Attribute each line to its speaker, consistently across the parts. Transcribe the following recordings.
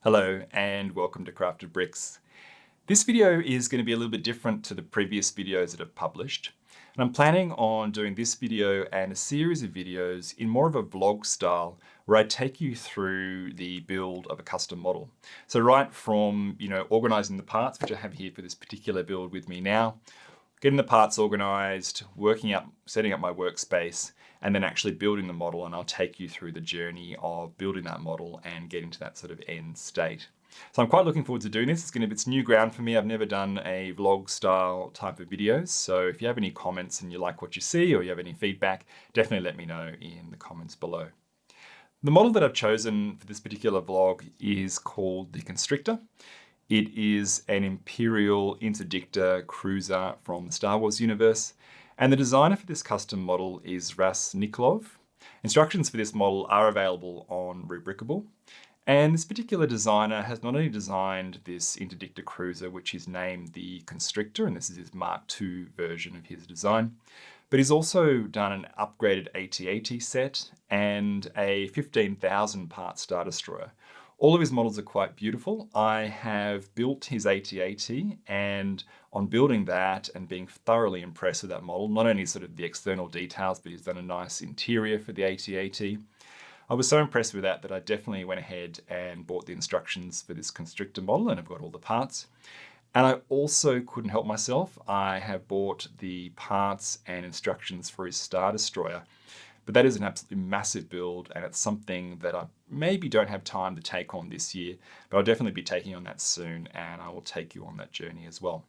Speaker 1: Hello and welcome to Crafted Bricks. This video is going to be a little bit different to the previous videos that I've published. And I'm planning on doing this video and a series of videos in more of a vlog style where I take you through the build of a custom model. So right from, organizing the parts, which I have here for this particular build with me now, getting the parts organized, setting up my workspace, and then actually building the model, and I'll take you through the journey of building that model and getting to that sort of end state. So I'm quite looking forward to doing this. It's new ground for me. I've never done a vlog style type of videos. So if you have any comments and you like what you see or you have any feedback, definitely let me know in the comments below. The model that I've chosen for this particular vlog is called the Constrictor. It is an Imperial Interdictor Cruiser from the Star Wars universe. And the designer for this custom model is Ras Niklov. Instructions for this model are available on Rubricable. And this particular designer has not only designed this Interdictor Cruiser, which is named the Constrictor, and this is his Mark II version of his design, but he's also done an upgraded AT-AT set and a 15,000 part Star Destroyer. All of his models are quite beautiful. I have built his AT-AT, and on building that and being thoroughly impressed with that model, not only sort of the external details, but he's done a nice interior for the AT-AT. I was so impressed with that I definitely went ahead and bought the instructions for this Constrictor model, and I've got all the parts. And I also couldn't help myself. I have bought the parts and instructions for his Star Destroyer. But that is an absolutely massive build, and it's something that I maybe don't have time to take on this year, but I'll definitely be taking on that soon, and I will take you on that journey as well.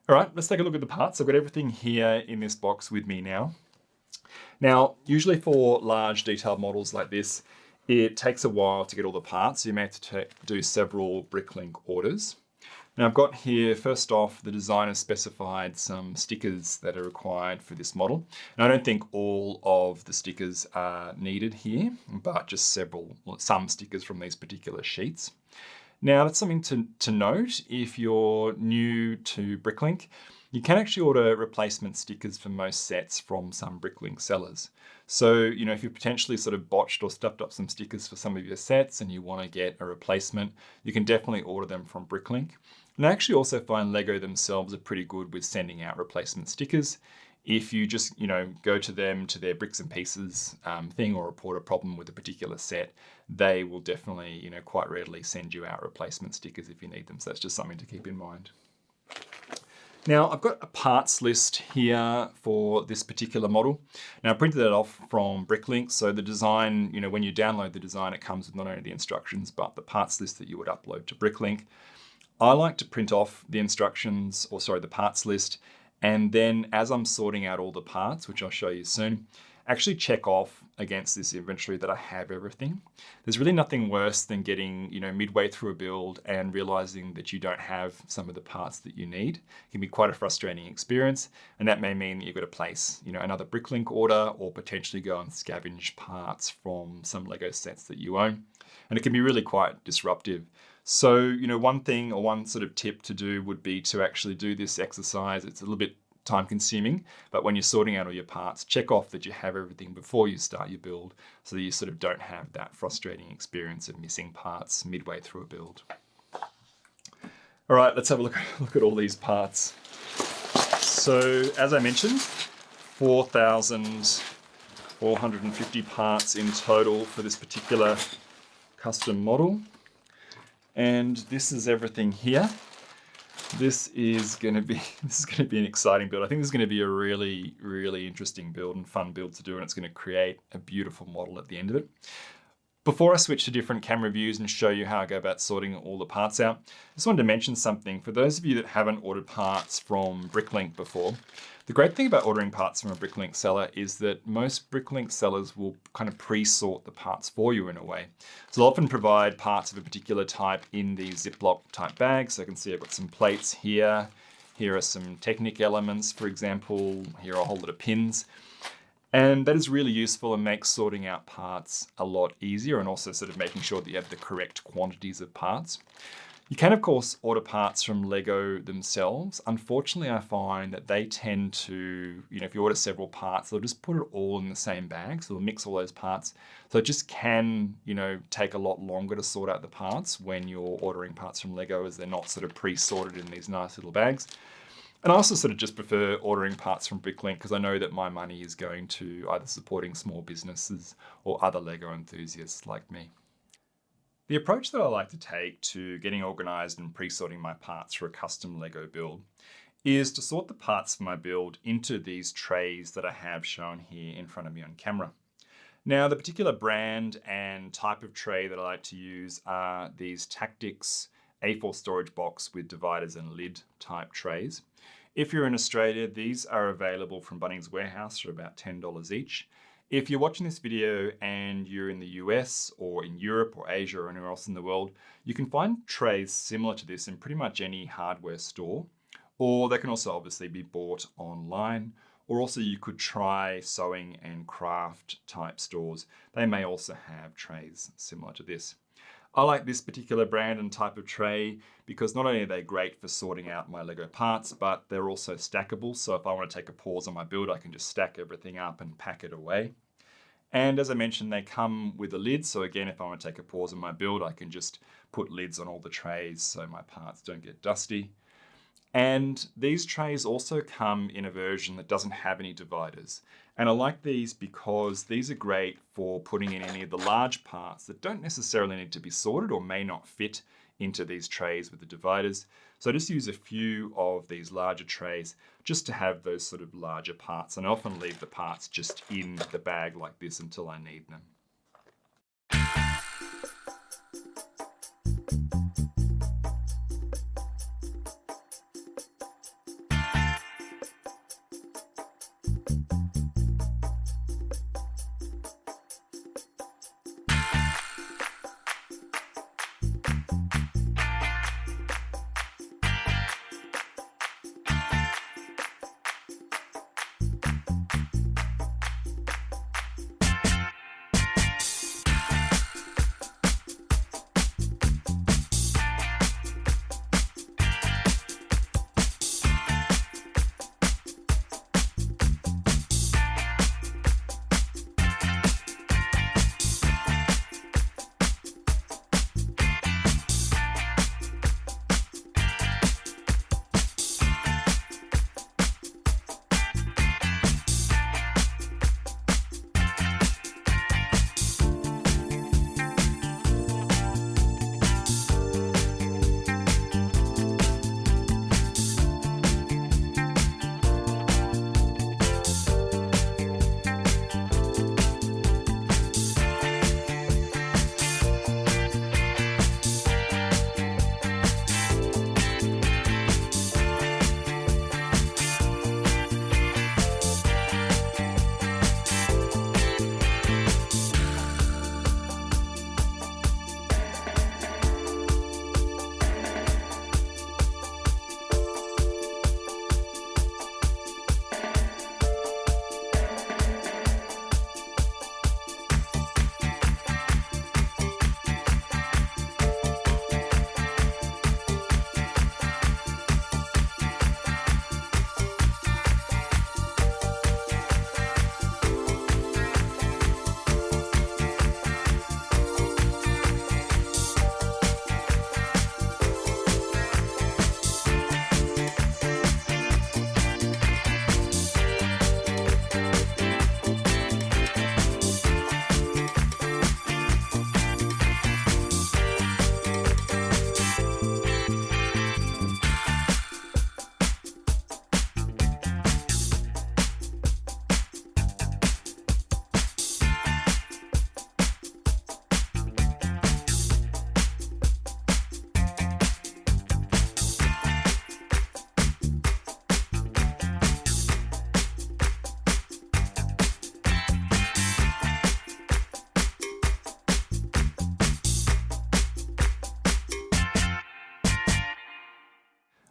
Speaker 1: All right, let's take a look at the parts. I've got everything here in this box with me now. Now, usually for large detailed models like this, it takes a while to get all the parts. So you may have to do several Bricklink orders. Now I've got here, first off, the designer specified some stickers that are required for this model. And I don't think all of the stickers are needed here, but just some stickers from these particular sheets. Now that's something to note. If you're new to Bricklink, you can actually order replacement stickers for most sets from some Bricklink sellers. So, if you've potentially sort of botched or stuffed up some stickers for some of your sets and you want to get a replacement, you can definitely order them from Bricklink. And I actually also find Lego themselves are pretty good with sending out replacement stickers. If you just, go to them, to their bricks and pieces thing, or report a problem with a particular set, they will definitely, quite readily send you out replacement stickers if you need them. So that's just something to keep in mind. Now I've got a parts list here for this particular model. Now I printed that off from Bricklink. So the design, when you download the design, it comes with not only the instructions, but the parts list that you would upload to Bricklink. I like to print off the the parts list, and then as I'm sorting out all the parts, which I'll show you soon, actually check off against this inventory that I have everything. There's really nothing worse than getting, midway through a build and realizing that you don't have some of the parts that you need. It can be quite a frustrating experience, and that may mean that you've got to place, another Bricklink order, or potentially go and scavenge parts from some Lego sets that you own. And it can be really quite disruptive. So, one sort of tip to do would be to actually do this exercise. It's a little bit time consuming, but when you're sorting out all your parts, check off that you have everything before you start your build, so that you sort of don't have that frustrating experience of missing parts midway through a build. All right, let's have a look at all these parts. So as I mentioned, 4,450 parts in total for this particular custom model. And this is everything here. This is going to be an exciting build. I think this is going to be a really, really interesting build and fun build to do, and it's going to create a beautiful model at the end of it. Before I switch to different camera views and show you how I go about sorting all the parts out, I just wanted to mention something. For those of you that haven't ordered parts from Bricklink before, the great thing about ordering parts from a Bricklink seller is that most Bricklink sellers will kind of pre-sort the parts for you in a way. So they'll often provide parts of a particular type in the Ziploc type bags. So I can see I've got some plates here. Here are some Technic elements, for example. Here are a whole lot of pins. And that is really useful and makes sorting out parts a lot easier, and also sort of making sure that you have the correct quantities of parts. You can, of course, order parts from Lego themselves. Unfortunately, I find that they tend to, if you order several parts, they'll just put it all in the same bag. So they'll mix all those parts. So it just can, take a lot longer to sort out the parts when you're ordering parts from Lego, as they're not sort of pre-sorted in these nice little bags. And I also sort of just prefer ordering parts from Bricklink because I know that my money is going to either supporting small businesses or other Lego enthusiasts like me. The approach that I like to take to getting organized and pre-sorting my parts for a custom Lego build is to sort the parts for my build into these trays that I have shown here in front of me on camera. Now, the particular brand and type of tray that I like to use are these Tactics A4 storage box with dividers and lid type trays. If you're in Australia, these are available from Bunnings Warehouse for about $10 each. If you're watching this video and you're in the US or in Europe or Asia or anywhere else in the world, you can find trays similar to this in pretty much any hardware store, or they can also obviously be bought online, or also you could try sewing and craft type stores. They may also have trays similar to this. I like this particular brand and type of tray because not only are they great for sorting out my Lego parts, but they're also stackable. So if I want to take a pause on my build, I can just stack everything up and pack it away. And as I mentioned, they come with a lid. So again, if I want to take a pause on my build, I can just put lids on all the trays so my parts don't get dusty. And these trays also come in a version that doesn't have any dividers. And I like these because these are great for putting in any of the large parts that don't necessarily need to be sorted or may not fit into these trays with the dividers. So I just use a few of these larger trays just to have those sort of larger parts. And I often leave the parts just in the bag like this until I need them.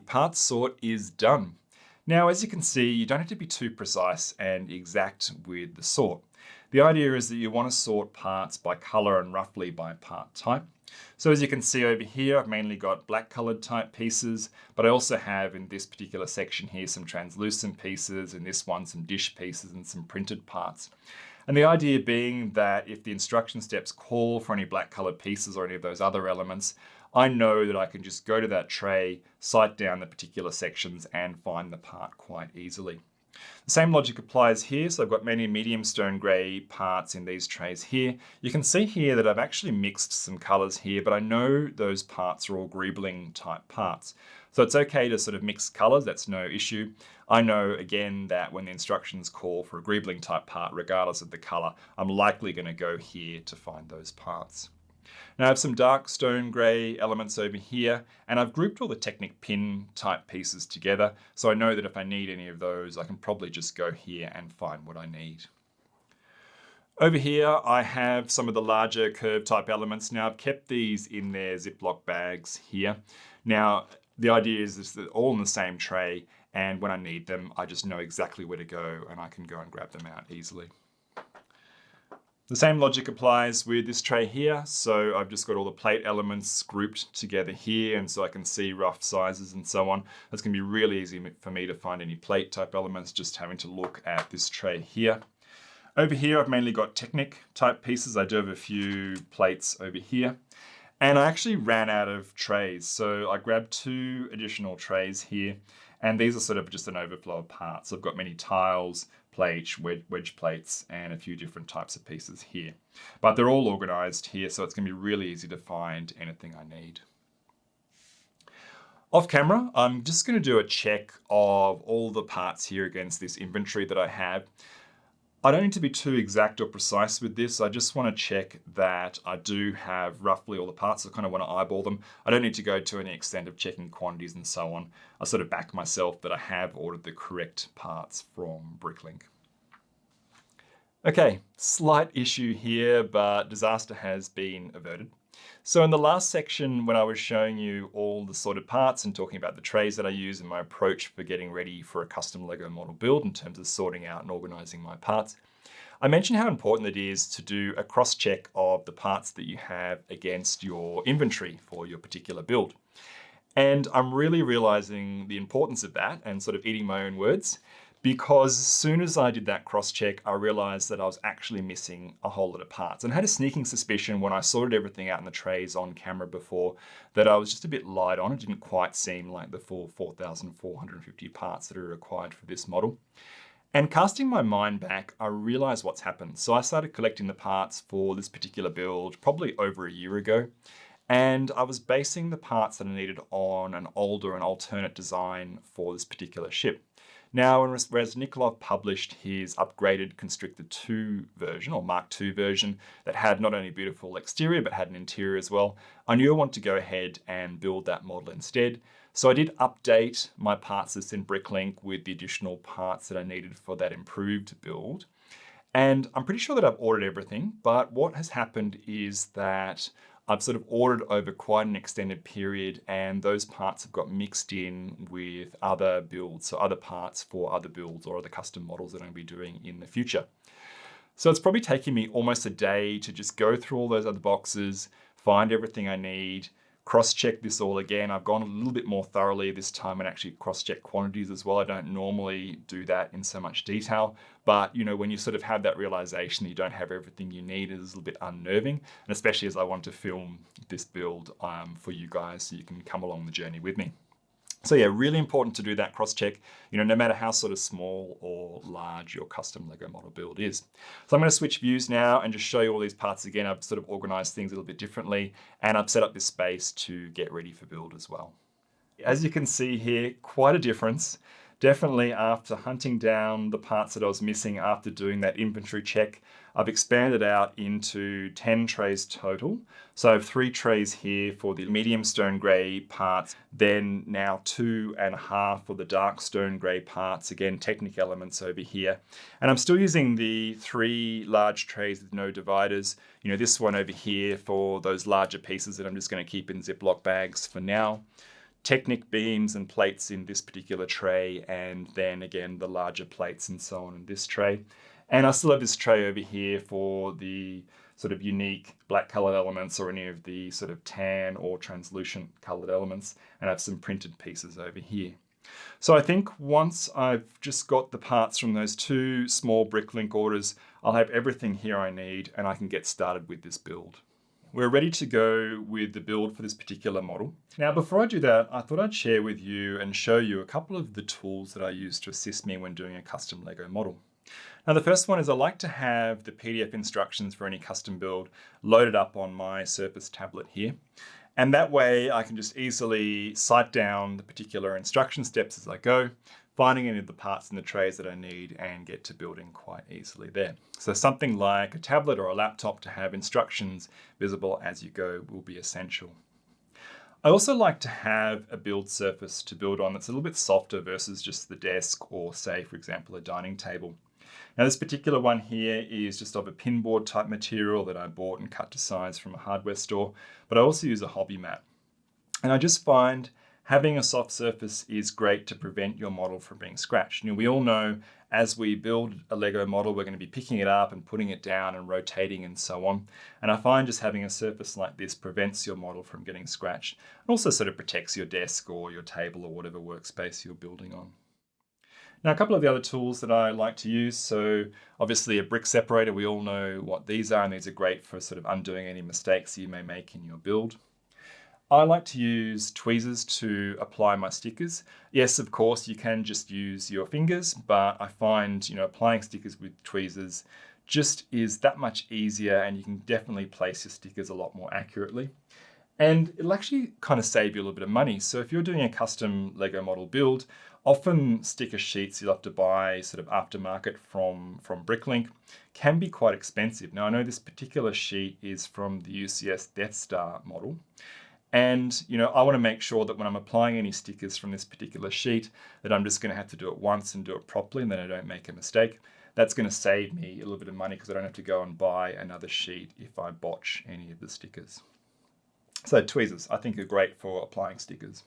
Speaker 1: Part sort is done. Now, as you can see, you don't have to be too precise and exact with the sort. The idea is that you want to sort parts by color and roughly by part type. So as you can see over here, I've mainly got black colored type pieces, but I also have in this particular section here some translucent pieces, in this one some dish pieces and some printed parts. And the idea being that if the instruction steps call for any black colored pieces or any of those other elements, I know that I can just go to that tray, sight down the particular sections and find the part quite easily. The same logic applies here, so I've got many medium stone grey parts in these trays here. You can see here that I've actually mixed some colours here, but I know those parts are all greebling type parts. So it's okay to sort of mix colours, that's no issue. I know again that when the instructions call for a greebling type part, regardless of the colour, I'm likely going to go here to find those parts. Now I have some dark stone grey elements over here, and I've grouped all the Technic pin type pieces together, so I know that if I need any of those, I can probably just go here and find what I need. Over here, I have some of the larger curve type elements. Now I've kept these in their Ziploc bags here. Now the idea is that they're all in the same tray, and when I need them, I just know exactly where to go and I can go and grab them out easily. The same logic applies with this tray here. So I've just got all the plate elements grouped together here, and so I can see rough sizes and so on. It's going to be really easy for me to find any plate type elements, just having to look at this tray here. Over here, I've mainly got Technic type pieces. I do have a few plates over here. And I actually ran out of trays. So I grabbed 2 additional trays here. And these are sort of just an overflow of parts. I've got many tiles, plates, wedge plates, and a few different types of pieces here. But they're all organized here, so it's going to be really easy to find anything I need. Off camera, I'm just going to do a check of all the parts here against this inventory that I have. I don't need to be too exact or precise with this. I just want to check that I do have roughly all the parts. I kind of want to eyeball them. I don't need to go to any extent of checking quantities and so on. I sort of back myself that I have ordered the correct parts from Bricklink. Okay, slight issue here, but disaster has been averted. So in the last section, when I was showing you all the sorted parts and talking about the trays that I use and my approach for getting ready for a custom Lego model build in terms of sorting out and organizing my parts, I mentioned how important it is to do a cross-check of the parts that you have against your inventory for your particular build. And I'm really realizing the importance of that and sort of eating my own words, because as soon as I did that cross-check, I realized that I was actually missing a whole lot of parts. And I had a sneaking suspicion when I sorted everything out in the trays on camera before that I was just a bit light on. It didn't quite seem like the full 4,450 parts that are required for this model. And casting my mind back, I realized what's happened. So I started collecting the parts for this particular build probably over a year ago. And I was basing the parts that I needed on an older and alternate design for this particular ship. Now, whereas Nikolov published his upgraded Constrictor 2 version, or Mark II version, that had not only beautiful exterior, but had an interior as well, I knew I wanted to go ahead and build that model instead. So I did update my parts list in Bricklink with the additional parts that I needed for that improved build. And I'm pretty sure that I've ordered everything, but what has happened is that I've sort of ordered over quite an extended period, and those parts have got mixed in with other builds, so other parts for other builds or other custom models that I'm going to be doing in the future. So it's probably taking me almost a day to just go through all those other boxes, find everything I need, cross-check this all again. I've gone a little bit more thoroughly this time and actually cross-check quantities as well. I don't normally do that in so much detail, but you know, when you sort of have that realization that you don't have everything you need, it is a little bit unnerving, and especially as I want to film this build for you guys so you can come along the journey with me. So yeah, really important to do that cross-check, you know, no matter how sort of small or large your custom Lego model build is. So I'm going to switch views now and just show you all these parts again. I've sort of organized things a little bit differently, and I've set up this space to get ready for build as well. As you can see here, quite a difference. Definitely after hunting down the parts that I was missing after doing that inventory check, I've expanded out into 10 trays total. So I have 3 trays here for the medium stone grey parts, then now 2.5 for the dark stone grey parts, again Technic elements over here. And I'm still using the 3 large trays with no dividers. You know, this one over here for those larger pieces that I'm just going to keep in Ziploc bags for now. Technic beams and plates in this particular tray, and then again the larger plates and so on in this tray. And I still have this tray over here for the sort of unique black colored elements or any of the sort of tan or translucent colored elements. And I have some printed pieces over here. So I think once I've just got the parts from those 2 small Bricklink orders, I'll have everything here I need and I can get started with this build. We're ready to go with the build for this particular model. Now, before I do that, I thought I'd share with you and show you a couple of the tools that I use to assist me when doing a custom Lego model. Now, the first one is I like to have the PDF instructions for any custom build loaded up on my Surface tablet here. And that way I can just easily cite down the particular instruction steps as I go, finding any of the parts in the trays that I need and get to building quite easily there. So something like a tablet or a laptop to have instructions visible as you go will be essential. I also like to have a build surface to build on that's a little bit softer versus just the desk or, say, for example, a dining table. Now, this particular one here is just of a pinboard type material that I bought and cut to size from a hardware store, but I also use a hobby mat. And I just find having a soft surface is great to prevent your model from being scratched. We all know as we build a Lego model, we're going to be picking it up and putting it down and rotating and so on. And I find just having a surface like this prevents your model from getting scratched. It also sort of protects your desk or your table or whatever workspace you're building on. Now, a couple of the other tools that I like to use, so obviously a brick separator, we all know what these are, and these are great for sort of undoing any mistakes you may make in your build. I like to use tweezers to apply my stickers. Yes, of course, you can just use your fingers, but I find, applying stickers with tweezers just is that much easier, and you can definitely place your stickers a lot more accurately. And it'll actually kind of save you a little bit of money. So if you're doing a custom Lego model build, often sticker sheets you'll have to buy sort of aftermarket from Bricklink can be quite expensive. Now, I know this particular sheet is from the UCS Death Star model. And, I want to make sure that when I'm applying any stickers from this particular sheet, that I'm just going to have to do it once and do it properly, and then I don't make a mistake. That's going to save me a little bit of money because I don't have to go and buy another sheet if I botch any of the stickers. So tweezers, I think, are great for applying stickers.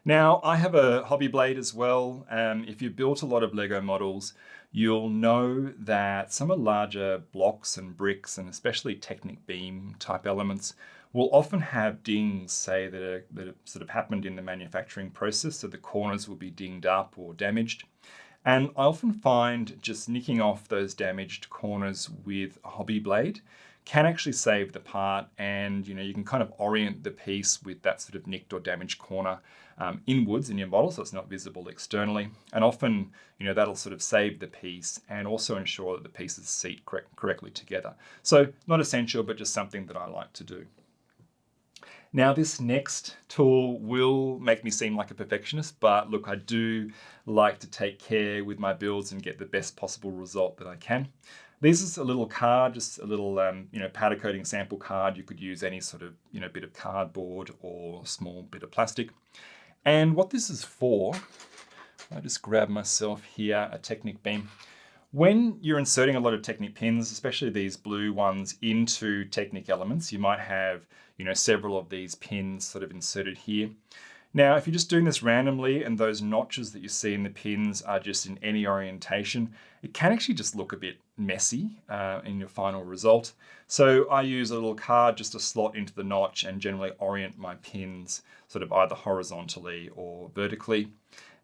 Speaker 1: Now, I have a hobby blade as well. If you've built a lot of Lego models, you'll know that some of larger blocks and bricks, and especially Technic beam type elements, will often have dings, say, that have sort of happened in the manufacturing process, so the corners will be dinged up or damaged. And I often find just nicking off those damaged corners with a hobby blade can actually save the part, and you can kind of orient the piece with that sort of nicked or damaged corner inwards in your model, so it's not visible externally. And often, that'll sort of save the piece and also ensure that the pieces seat correctly together. So not essential, but just something that I like to do. Now, this next tool will make me seem like a perfectionist, but look, I do like to take care with my builds and get the best possible result that I can. This is a little card, just a little, powder coating sample card. You could use any sort of, bit of cardboard or small bit of plastic. And what this is for, I just grab myself here a Technic beam. When you're inserting a lot of Technic pins, especially these blue ones, into Technic elements, you might have, several of these pins sort of inserted here. Now, if you're just doing this randomly and those notches that you see in the pins are just in any orientation, it can actually just look a bit messy in your final result. So I use a little card just to slot into the notch and generally orient my pins sort of either horizontally or vertically.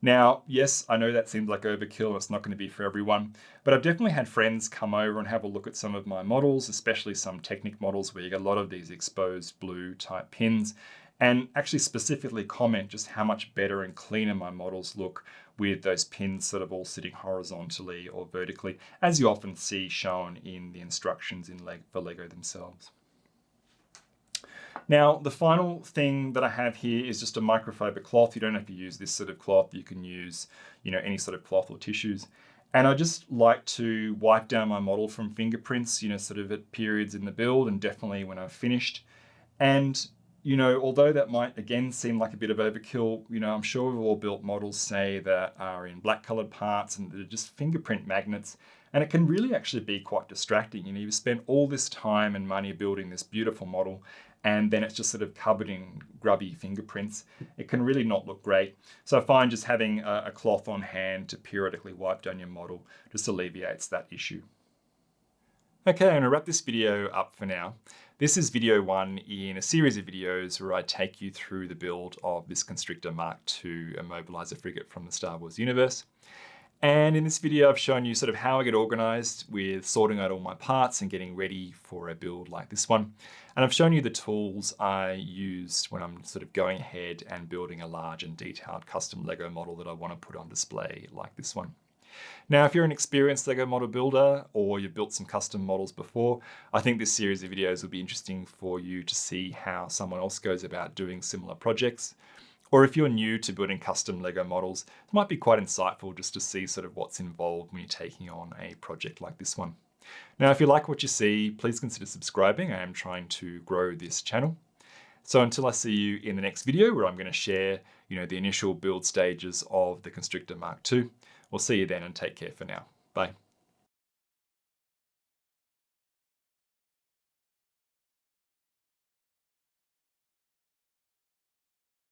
Speaker 1: Now, yes, I know that seems like overkill and it's not going to be for everyone, but I've definitely had friends come over and have a look at some of my models, especially some Technic models where you get a lot of these exposed blue type pins, and actually specifically comment just how much better and cleaner my models look with those pins sort of all sitting horizontally or vertically, as you often see shown in the instructions for Lego themselves. Now, the final thing that I have here is just a microfiber cloth. You don't have to use this sort of cloth. You can use, any sort of cloth or tissues. And I just like to wipe down my model from fingerprints, sort of at periods in the build and definitely when I've finished. And although that might again seem like a bit of overkill, I'm sure we've all built models, say, that are in black colored parts and they're just fingerprint magnets. And it can really actually be quite distracting. You've spent all this time and money building this beautiful model, and then it's just sort of covered in grubby fingerprints. It can really not look great. So I find just having a cloth on hand to periodically wipe down your model just alleviates that issue. Okay, I'm going to wrap this video up for now. This is video 1 in a series of videos where I take you through the build of this Constrictor Mark II immobilizer frigate from the Star Wars universe. And in this video, I've shown you sort of how I get organized with sorting out all my parts and getting ready for a build like this one. And I've shown you the tools I used when I'm sort of going ahead and building a large and detailed custom Lego model that I want to put on display like this one. Now, if you're an experienced Lego model builder or you've built some custom models before, I think this series of videos will be interesting for you to see how someone else goes about doing similar projects. Or if you're new to building custom Lego models, it might be quite insightful just to see sort of what's involved when you're taking on a project like this one. Now, if you like what you see, please consider subscribing. I am trying to grow this channel. So until I see you in the next video where I'm going to share, the initial build stages of the Constrictor Mark II, we'll see you then and take care for now. Bye.